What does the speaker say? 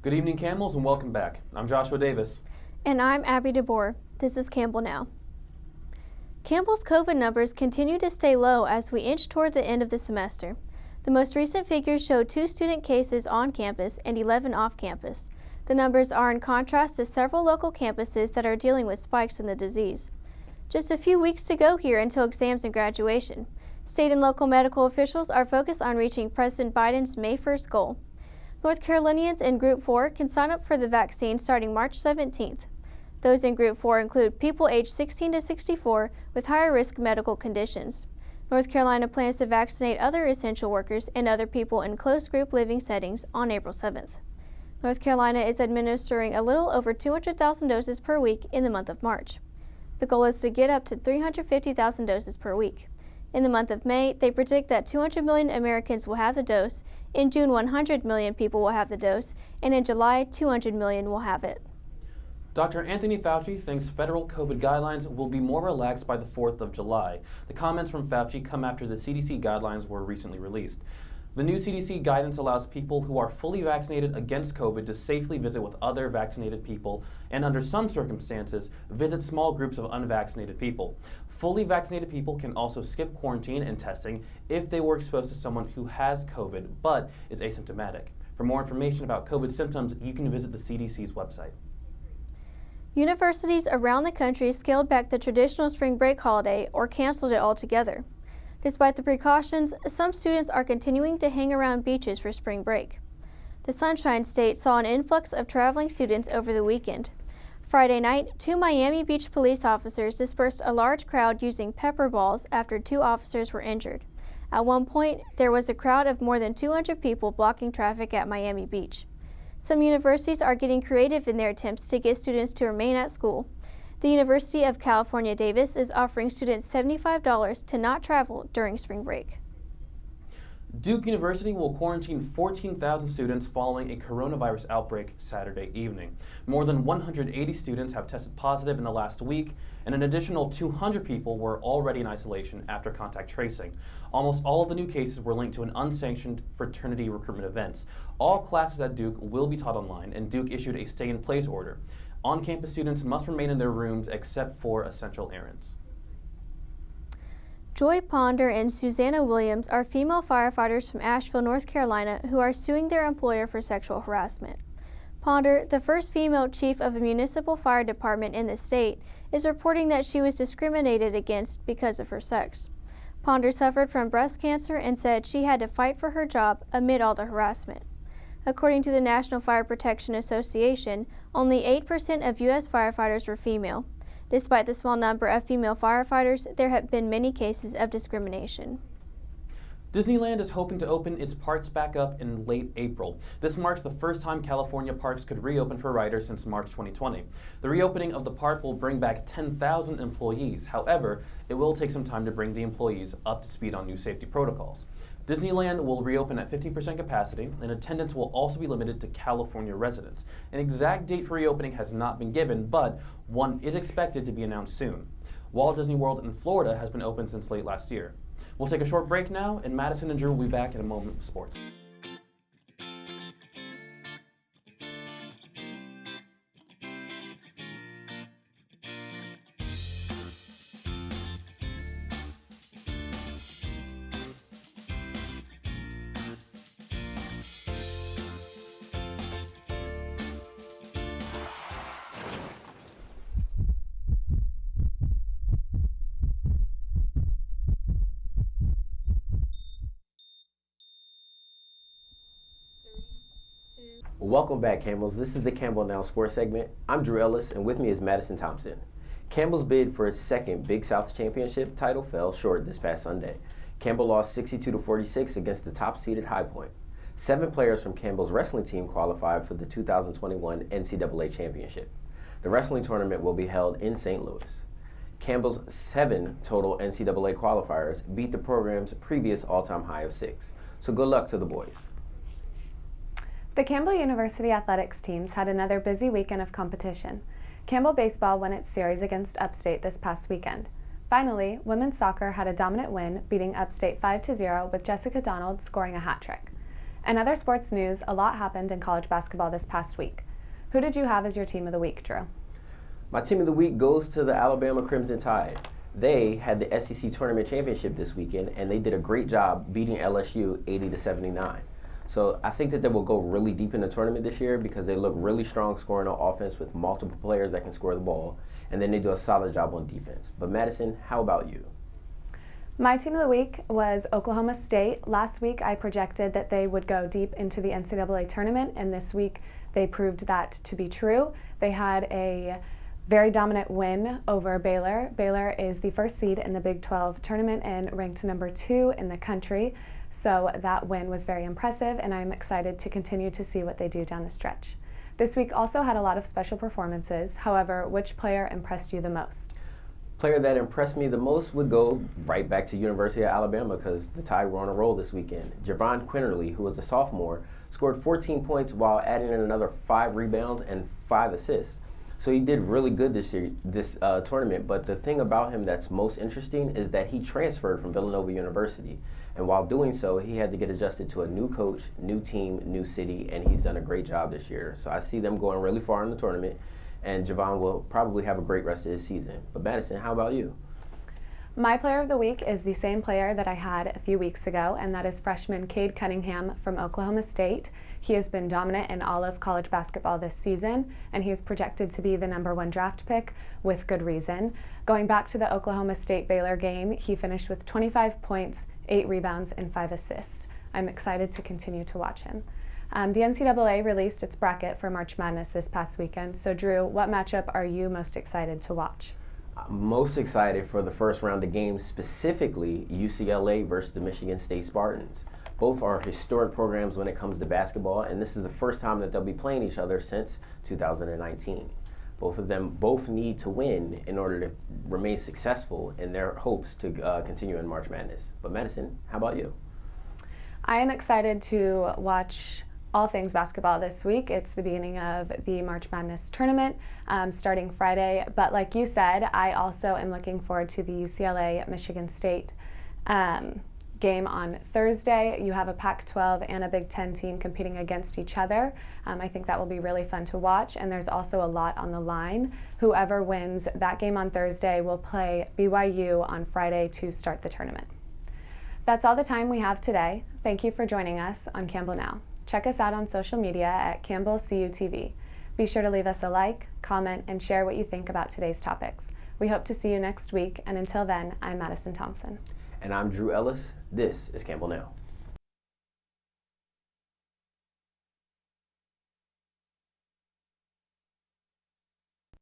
Good evening, Camels, and welcome back. I'm Joshua Davis. And I'm Abby DeBoer. This is Campbell Now. Campbell's COVID numbers continue to stay low as we inch toward the end of the semester. The most recent figures show 2 student cases on campus and 11 off campus. The numbers are in contrast to several local campuses that are dealing with spikes in the disease. Just a few weeks to go here until exams and graduation. State and local medical officials are focused on reaching President Biden's May 1st goal. North Carolinians in Group 4 can sign up for the vaccine starting March 17th. Those in Group 4 include people aged 16 to 64 with higher risk medical conditions. North Carolina plans to vaccinate other essential workers and other people in closed group living settings on April 7th. North Carolina is administering a little over 200,000 doses per week in the month of March. The goal is to get up to 350,000 doses per week. In the month of May, they predict that 200 million Americans will have the dose, in June 100 million people will have the dose, and in July 200 million will have it. Dr. Anthony Fauci thinks federal COVID guidelines will be more relaxed by the 4th of July. The comments from Fauci come after the CDC guidelines were recently released. The new CDC guidance allows people who are fully vaccinated against COVID to safely visit with other vaccinated people and, under some circumstances, visit small groups of unvaccinated people. Fully vaccinated people can also skip quarantine and testing if they were exposed to someone who has COVID but is asymptomatic. For more information about COVID symptoms, you can visit the CDC's website. Universities around the country scaled back the traditional spring break holiday or canceled it altogether. Despite the precautions, some students are continuing to hang around beaches for spring break. The Sunshine State saw an influx of traveling students over the weekend. Friday night, 2 Miami Beach police officers dispersed a large crowd using pepper balls after 2 officers were injured. At one point, there was a crowd of more than 200 people blocking traffic at Miami Beach. Some universities are getting creative in their attempts to get students to remain at school. The University of California, Davis is offering students $75 to not travel during spring break. Duke University will quarantine 14,000 students following a coronavirus outbreak Saturday evening. More than 180 students have tested positive in the last week, and an additional 200 people were already in isolation after contact tracing. Almost all of the new cases were linked to an unsanctioned fraternity recruitment events. All classes at Duke will be taught online, and Duke issued a stay-in-place order. On-campus students must remain in their rooms except for essential errands. Joy Ponder and Susanna Williams are female firefighters from Asheville, North Carolina, who are suing their employer for sexual harassment. Ponder, the first female chief of a municipal fire department in the state, is reporting that she was discriminated against because of her sex. Ponder suffered from breast cancer and said she had to fight for her job amid all the harassment. According to the National Fire Protection Association, only 8% of U.S. firefighters were female. Despite the small number of female firefighters, there have been many cases of discrimination. Disneyland is hoping to open its parks back up in late April. This marks the first time California parks could reopen for riders since March 2020. The reopening of the park will bring back 10,000 employees. However, it will take some time to bring the employees up to speed on new safety protocols. Disneyland will reopen at 50% capacity, and attendance will also be limited to California residents. An exact date for reopening has not been given, but one is expected to be announced soon. Walt Disney World in Florida has been open since late last year. We'll take a short break now, and Madison and Drew will be back in a moment with sports. Welcome back, Camels. This is the Campbell Now Sports segment. I'm Drew Ellis, and with me is Madison Thompson. Campbell's bid for its second Big South Championship title fell short this past Sunday. Campbell lost 62-46 against the top-seeded High Point. 7 players from Campbell's wrestling team qualified for the 2021 NCAA Championship. The wrestling tournament will be held in St. Louis. Campbell's 7 total NCAA qualifiers beat the program's previous all-time high of 6. So good luck to the boys. The Campbell University athletics teams had another busy weekend of competition. Campbell baseball won its series against Upstate this past weekend. Finally, women's soccer had a dominant win, beating Upstate 5-0 with Jessica Donald scoring a hat trick. In other sports news, a lot happened in college basketball this past week. Who did you have as your team of the week, Drew? My team of the week goes to the Alabama Crimson Tide. They had the SEC Tournament Championship this weekend, and they did a great job beating LSU 80-79. So I think that they will go really deep in the tournament this year because they look really strong scoring on offense with multiple players that can score the ball, and then they do a solid job on defense. But Madison, how about you? My team of the week was Oklahoma State. Last week I projected that they would go deep into the NCAA tournament, and this week they proved that to be true. They had a very dominant win over Baylor. Baylor is the first seed in the Big 12 tournament and ranked number 2 in the country. So that win was very impressive, and I'm excited to continue to see what they do down the stretch. This week also had a lot of special performances. However, which player impressed you the most? Player that impressed me the most would go right back to University of Alabama because the Tide were on a roll this weekend. Javon Quinnerly, who was a sophomore, scored 14 points while adding in another 5 rebounds and 5 assists. So he did really good this tournament, but the thing about him that's most interesting is that he transferred from Villanova University. And while doing so, he had to get adjusted to a new coach, new team, new city, and he's done a great job this year. So I see them going really far in the tournament, and Javon will probably have a great rest of his season. But Madison, how about you? My player of the week is the same player that I had a few weeks ago, and that is freshman Cade Cunningham from Oklahoma State. He has been dominant in all of college basketball this season, and he is projected to be the #1 draft pick with good reason. Going back to the Oklahoma State-Baylor game, he finished with 25 points, 8 rebounds, and 5 assists. I'm excited to continue to watch him. The NCAA released its bracket for March Madness this past weekend. So Drew, what matchup are you most excited to watch? I'm most excited for the first round of games, specifically UCLA versus the Michigan State Spartans. Both are historic programs when it comes to basketball, and this is the first time that they'll be playing each other since 2019. Both of them need to win in order to remain successful in their hopes to continue in March Madness. But Madison, how about you? I am excited to watch all things basketball this week. It's the beginning of the March Madness tournament starting Friday. But like you said, I also am looking forward to the UCLA-Michigan State game on Thursday. You have a Pac-12 and a Big Ten team competing against each other. I think that will be really fun to watch, and there's also a lot on the line. Whoever wins that game on Thursday will play BYU on Friday to start the tournament. That's all the time we have today. Thank you for joining us on Campbell Now. Check us out on social media at Campbell CUTV. Be sure to leave us a like, comment, and share what you think about today's topics. We hope to see you next week, and until then, I'm Madison Thompson. And I'm Drew Ellis. This is Campbell Now.